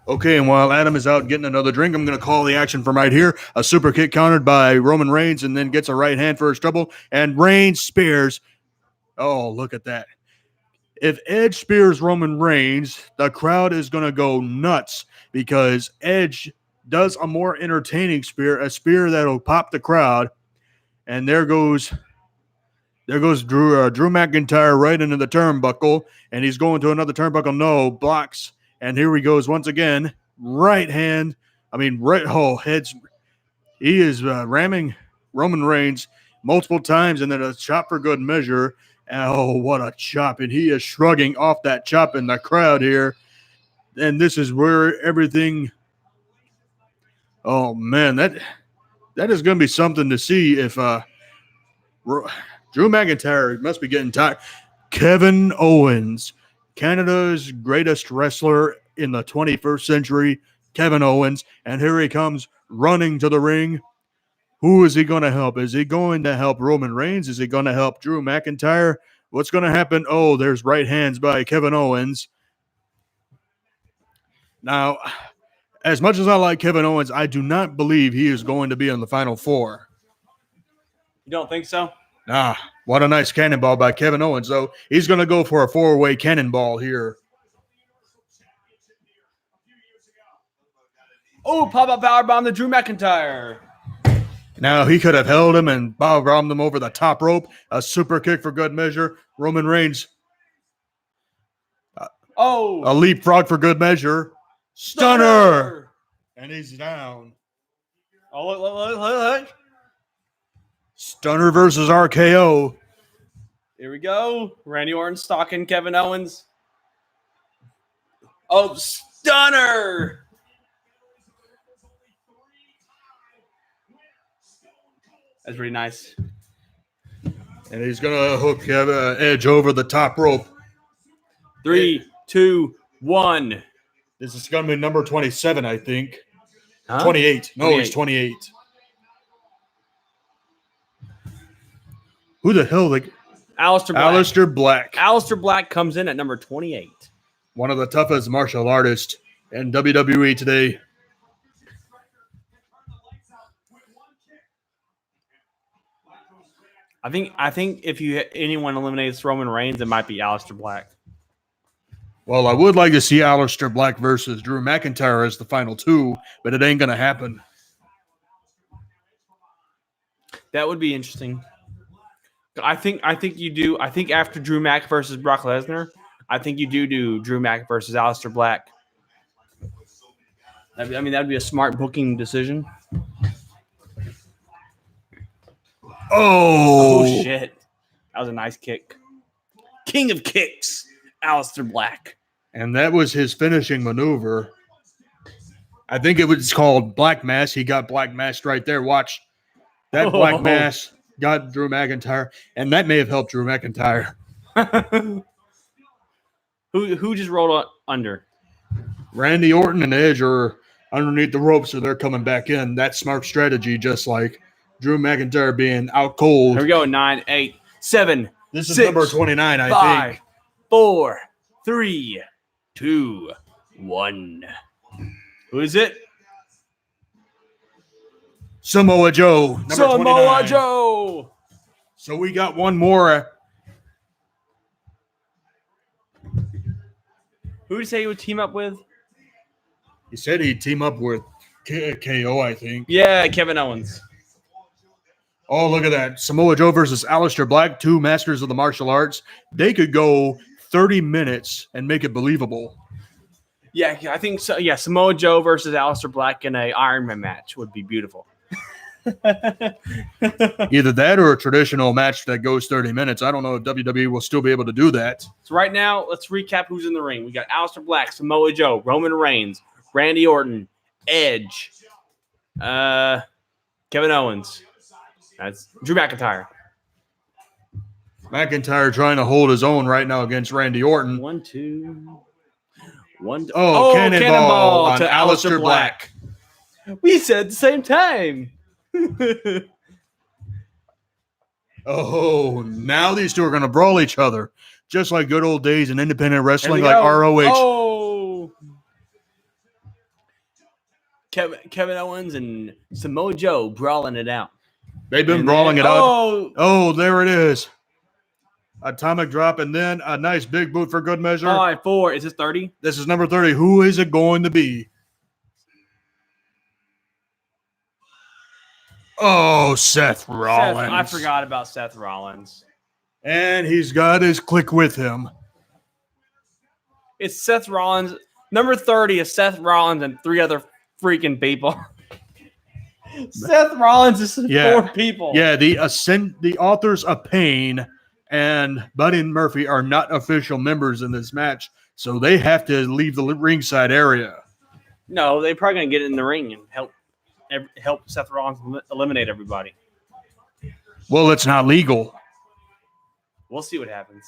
Okay, and while Adam is out getting another drink, I'm going to call the action from right here. A super kick countered by Roman Reigns and then gets a right hand for his trouble. And Reigns spears. Oh, look at that. If Edge spears Roman Reigns, the crowd is going to go nuts because Edge does a more entertaining spear, a spear that'll pop the crowd. And there goes Drew McIntyre right into the turnbuckle, and he's going to another turnbuckle. No, blocks. And here he goes once again. Heads. He is ramming Roman Reigns multiple times, and then a chop for good measure. Oh, what a chop. And he is shrugging off that chop in the crowd here. And this is where everything. Oh, man, that is going to be something to see if Drew McIntyre must be getting tired. Kevin Owens, Canada's greatest wrestler in the 21st century, Kevin Owens. And here he comes running to the ring. Who is he going to help? Is he going to help Roman Reigns? Is he going to help Drew McIntyre? What's going to happen? Oh, there's right hands by Kevin Owens. Now, as much as I like Kevin Owens, I do not believe he is going to be in the Final Four. You don't think so? Nah, what a nice cannonball by Kevin Owens, though. He's going to go for a 4-way cannonball here. Oh, pop-up powerbomb to Drew McIntyre. Now, he could have held him and bombed him over the top rope. A super kick for good measure. Roman Reigns. A leapfrog for good measure. Stunner. And he's down. Oh, look. Stunner versus RKO. Here we go. Randy Orton stalking Kevin Owens. Oh, stunner. That's pretty nice. And he's going to hook Edge over the top rope. 3, 2, 1. This is going to be number 27, I think. Huh? 28. No, 28. he's 28. Who the hell? Aleister Black. Aleister Black. Aleister Black comes in at number 28. One of the toughest martial artists in WWE today. I think if anyone eliminates Roman Reigns, it might be Aleister Black. Well, I would like to see Aleister Black versus Drew McIntyre as the final two, but it ain't going to happen. That would be interesting. I think you do. I think after Drew Mack versus Brock Lesnar, I think you do Drew Mack versus Aleister Black. That'd be a smart booking decision. Oh, Shit. That was a nice kick. King of kicks, Aleister Black. And that was his finishing maneuver. I think it was called Black Mass. He got Black Mass right there. Watch. That Black Mass got Drew McIntyre, and that may have helped Drew McIntyre. Who just rolled under? Randy Orton and Edge are underneath the ropes, so they're coming back in. That's smart strategy, just like Drew McIntyre being out cold. Here we go. 9, 8, 7. This is 6, number 29, I 5, think. 4, 3, 2, 1. Who is it? Samoa Joe. Number Samoa 29. Joe. So we got one more. Who did you say he would team up with? He said he'd team up with KO, I think. Yeah, Kevin Owens. Oh, look at that. Samoa Joe versus Aleister Black, two masters of the martial arts. They could go 30 minutes and make it believable. Yeah, I think so. Yeah, Samoa Joe versus Aleister Black in a Iron Man match would be beautiful. Either that or a traditional match that goes 30 minutes. I don't know if WWE will still be able to do that. So right now, let's recap who's in the ring. We got Aleister Black, Samoa Joe, Roman Reigns, Randy Orton, Edge, Kevin Owens. That's Drew McIntyre. McIntyre trying to hold his own right now against Randy Orton. 1, 2, 1. Cannonball on to Aleister Black. We said at the same time. Oh, now these two are going to brawl each other, just like good old days in independent wrestling, we like go. ROH. Oh, Kevin Owens and Samoa Joe brawling it out. They've been brawling it out. Oh, there it is. Atomic drop, and then a nice big boot for good measure. 5, 4. Is this 30? This is number 30. Who is it going to be? Oh, Seth Rollins. I forgot about Seth Rollins. And he's got his clique with him. It's Seth Rollins. Number 30 is Seth Rollins and 3 other freaking people. Seth Rollins is 4 people. Yeah, the authors of Pain and Buddy Murphy are not official members in this match, so they have to leave the ringside area. No, they're probably going to get in the ring and help Seth Rollins eliminate everybody. Well, it's not legal. We'll see what happens.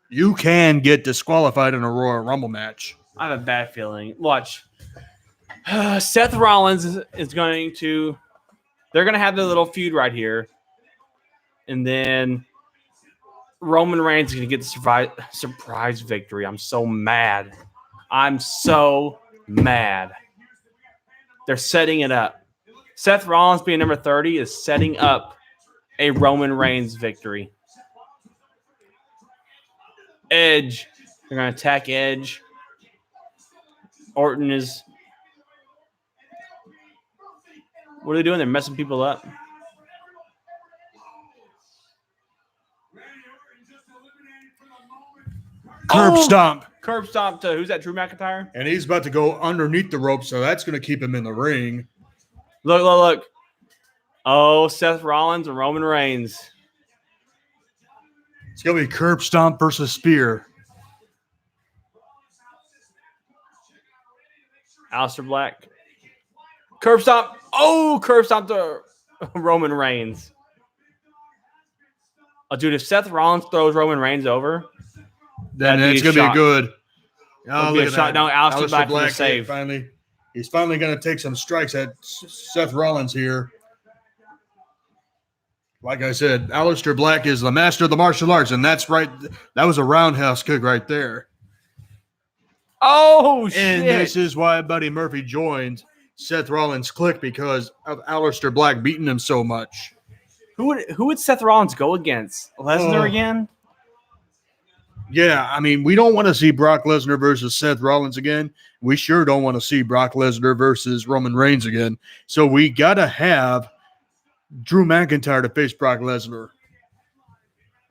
You can get disqualified in a Royal Rumble match. I have a bad feeling. Watch. Seth Rollins is going to... They're going to have their little feud right here. And then Roman Reigns is going to get the surprise victory. I'm so mad. They're setting it up. Seth Rollins being number 30 is setting up a Roman Reigns victory. Edge. They're going to attack Edge. Orton is... What are they doing? They're messing people up. Curb stomp. Curb stomp to... Who's that? Drew McIntyre? And he's about to go underneath the rope, so that's going to keep him in the ring. Look. Oh, Seth Rollins and Roman Reigns. It's going to be curb stomp versus spear. Aleister Black. Curb stomp. Oh, curb stomp to Roman Reigns. Oh, dude, if Seth Rollins throws Roman Reigns over, then it's going to be good. Oh, look at that. No, Aleister Black for the save. He's finally going to take some strikes at Seth Rollins here. Like I said, Aleister Black is the master of the martial arts, and that's right. That was a roundhouse kick right there. Oh, shit. And this is why Buddy Murphy joined Seth Rollins' clique, because of Aleister Black beating him so much. Who would Seth Rollins go against? Lesnar again? Yeah, I mean, we don't want to see Brock Lesnar versus Seth Rollins again. We sure don't want to see Brock Lesnar versus Roman Reigns again. So we got to have Drew McIntyre to face Brock Lesnar.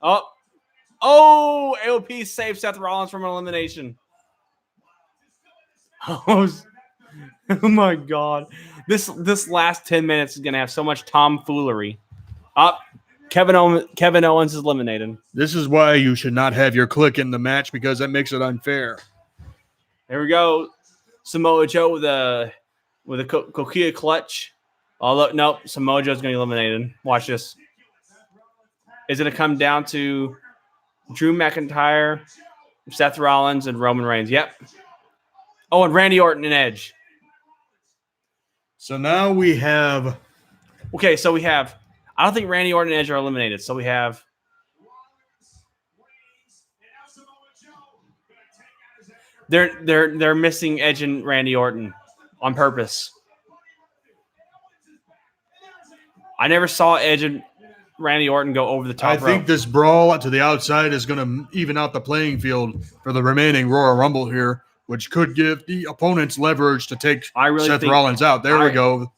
Oh, AOP saved Seth Rollins from an elimination. Oh my God. This last 10 minutes is going to have so much tomfoolery. Kevin Owens is eliminated. This is why you should not have your click in the match because that makes it unfair. Here we go. Samoa Joe with a Coquilla clutch. Although, nope, Samoa Joe's going to be eliminated. Watch this. Is it going to come down to Drew McIntyre, Seth Rollins, and Roman Reigns? Yep. Oh, and Randy Orton and Edge. So now we have... Okay, so we have... I don't think Randy Orton and Edge are eliminated. So we have... They're missing Edge and Randy Orton on purpose. I never saw Edge and Randy Orton go over the top rope. I think this brawl to the outside is going to even out the playing field for the remaining Royal Rumble here, which could give the opponents leverage to take Seth Rollins out. There we go.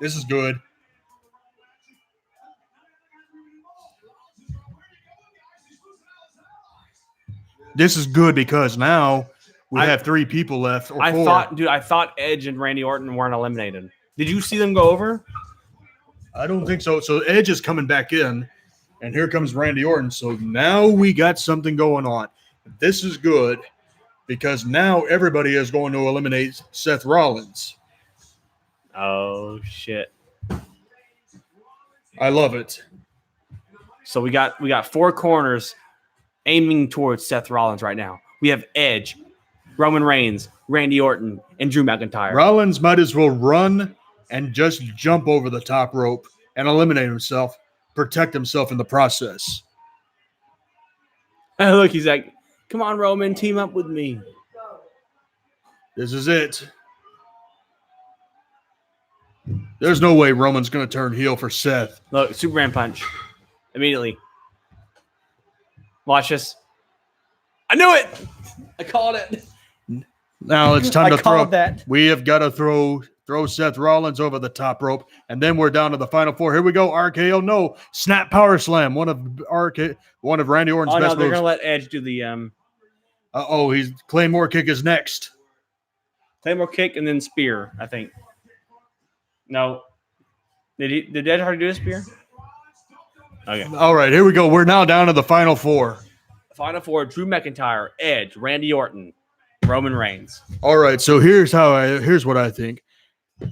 This is good. This is good because now we have 3 people left. Or 4. I thought Edge and Randy Orton weren't eliminated. Did you see them go over? I don't think so. So Edge is coming back in, and here comes Randy Orton. So now we got something going on. This is good because now everybody is going to eliminate Seth Rollins. Oh, shit. I love it. So we got 4 corners aiming towards Seth Rollins right now. We have Edge, Roman Reigns, Randy Orton, and Drew McIntyre. Rollins might as well run and just jump over the top rope and eliminate himself, protect himself in the process. Look, he's like, come on, Roman, team up with me. This is it. There's no way Roman's going to turn heel for Seth. Look, Superman punch. Immediately. Watch this. I knew it. I called it. Now it's time to throw. That. We have got to throw Seth Rollins over the top rope, and then we're down to the final 4. Here we go. RKO, no. Snap power slam. One of Randy Orton's best moves. They're gonna let Edge do the he's Claymore kick is next. Claymore kick and then spear, I think. No. Did Edge already do a spear? Okay. All right, here we go. We're now down to the final 4. Final 4, Drew McIntyre, Edge, Randy Orton, Roman Reigns. All right, so here's what I think.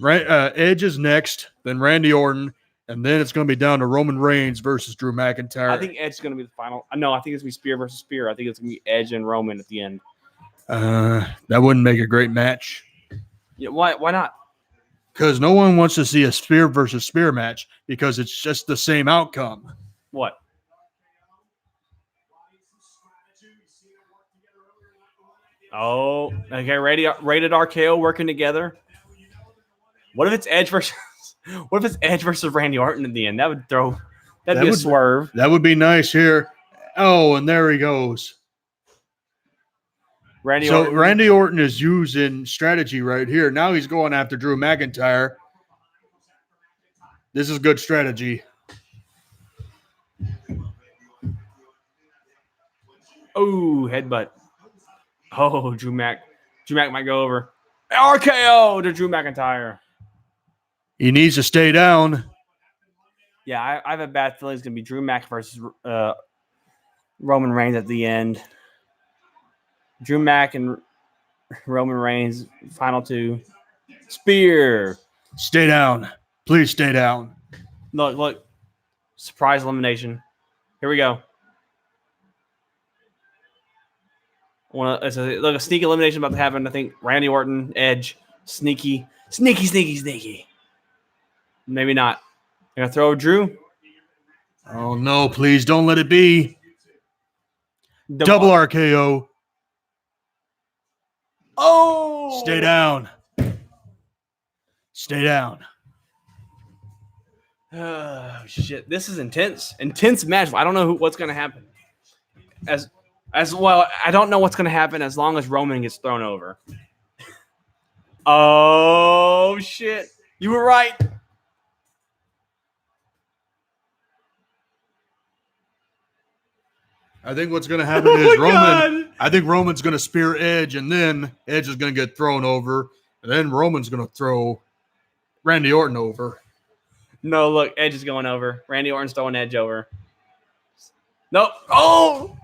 Edge is next, then Randy Orton, and then it's going to be down to Roman Reigns versus Drew McIntyre. I think Edge is going to be the final. No, I think it's going to be spear versus spear. I think it's going to be Edge and Roman at the end. That wouldn't make a great match. Yeah, why not? Because no one wants to see a spear versus spear match because it's just the same outcome. What? Oh, okay. Rated RKO working together. What if it's Edge versus Randy Orton in the end? That'd be a swerve. That would be nice here. Oh, and there he goes. Randy Orton is using strategy right here. Now he's going after Drew McIntyre. This is good strategy. Oh, headbutt. Oh, Drew Mac might go over. RKO to Drew McIntyre. He needs to stay down. Yeah, I have a bad feeling it's going to be Drew Mac versus Roman Reigns at the end. Drew Mac and Roman Reigns, final 2. Spear. Stay down. Please stay down. Look. Surprise elimination. Here we go. A sneaky elimination about to happen. I think Randy Orton, Edge, sneaky. Maybe not. They're going to throw Drew. Oh, no, please don't let it be. Double RKO. Oh! Stay down. Stay down. Oh, shit. This is intense. Intense match. I don't know what's going to happen. As well, I don't know what's going to happen as long as Roman gets thrown over. Oh, shit. You were right. I think what's going to happen is Roman. I think Roman's going to spear Edge, and then Edge is going to get thrown over, and then Roman's going to throw Randy Orton over. No, look, Edge is going over. Randy Orton's throwing Edge over. Nope. Oh,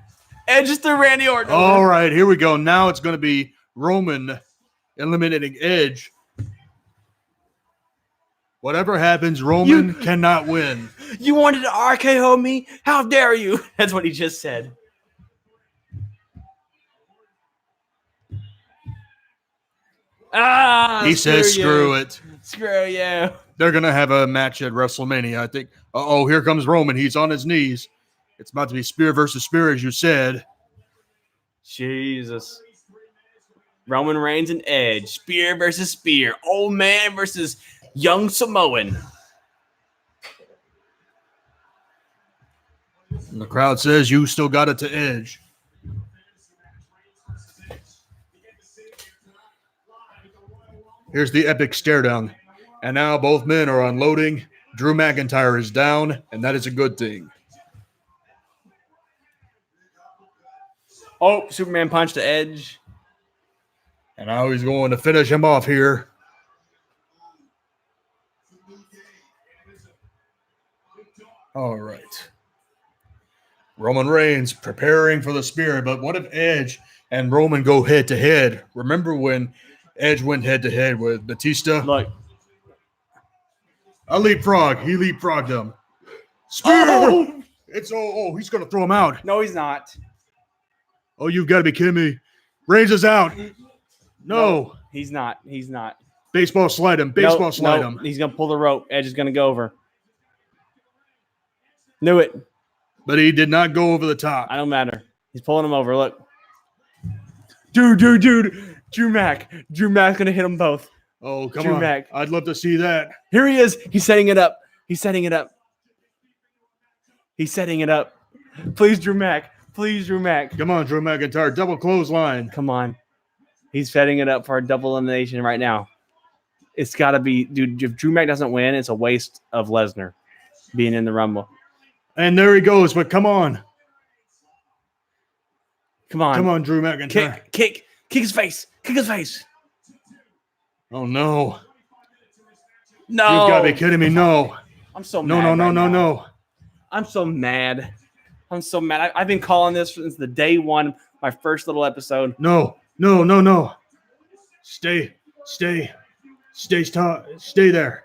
Edge just threw Randy Orton over. All right, here we go. Now it's going to be Roman eliminating Edge. Whatever happens, Roman cannot win. You wanted to RKO me? How dare you? That's what he just said. He says, screw it. Screw you. They're going to have a match at WrestleMania, I think. Uh-oh, here comes Roman. He's on his knees. It's about to be spear versus spear, as you said. Jesus. Roman Reigns and Edge. Spear versus spear. Old man versus young Samoan. And the crowd says, you still got it to Edge. Here's the epic stare down. And now both men are unloading. Drew McIntyre is down, and that is a good thing. Oh, Superman punch to Edge. And now he's going to finish him off here. All right. Roman Reigns preparing for the spear, but what if Edge and Roman go head to head? Remember when Edge went head to head with Batista? Look. A leapfrog. He leapfrogged him. Spear! Oh! He's going to throw him out. No, he's not. Oh, you've got to be kidding me. Reigns is out. No. He's not. He's not. Baseball slide him. Baseball slide him. He's going to pull the rope. Edge is going to go over. Knew it. But he did not go over the top. I don't matter. He's pulling him over. Look. Dude. Drew Mac's going to hit them both. Oh, come Drew on. Mac. I'd love to see that. Here he is. He's setting it up. Please, Drew Mac. Come on, Drew McIntyre. Double clothesline. Come on. He's setting it up for a double elimination right now. It's got to be, dude, if Drew Mac doesn't win, it's a waste of Lesnar being in the Rumble. And there he goes, but come on. Come on, Drew McIntyre. Kick his face. Oh, no. No. You've got to be kidding me. No. I'm so mad. No. I'm so mad. I've been calling this since the day one, my first little episode. No. Stay there.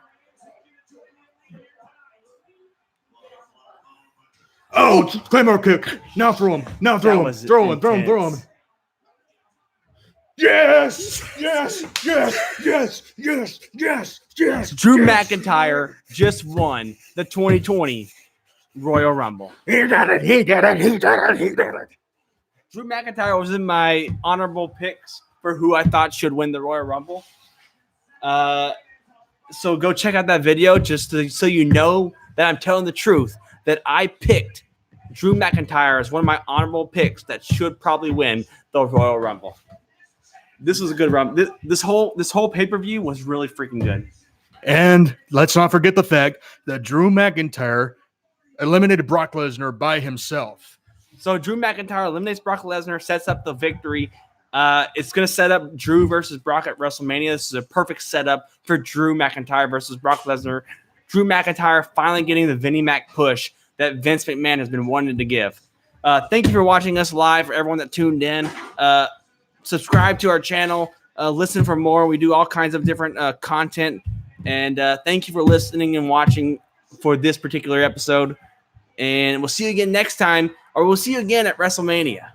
Oh, Claymore kick. Now throw him. Throw him. Yes. Drew McIntyre just won the 2020 Royal Rumble. He did it. Drew McIntyre was in my honorable picks for who I thought should win the Royal Rumble. So go check out that video so you know that I'm telling the truth, that I picked Drew McIntyre as one of my honorable picks that should probably win the Royal Rumble. This was a good run. This whole pay-per-view was really freaking good. And let's not forget the fact that Drew McIntyre eliminated Brock Lesnar by himself. So Drew McIntyre eliminates Brock Lesnar, sets up the victory. It's going to set up Drew versus Brock at WrestleMania. This is a perfect setup for Drew McIntyre versus Brock Lesnar. Drew McIntyre finally getting the Vinnie Mac push that Vince McMahon has been wanting to give. Thank you for watching us live. For everyone that tuned in, subscribe to our channel. Listen for more. We do all kinds of different content. And thank you for listening and watching for this particular episode. And we'll see you again next time, or we'll see you again at WrestleMania.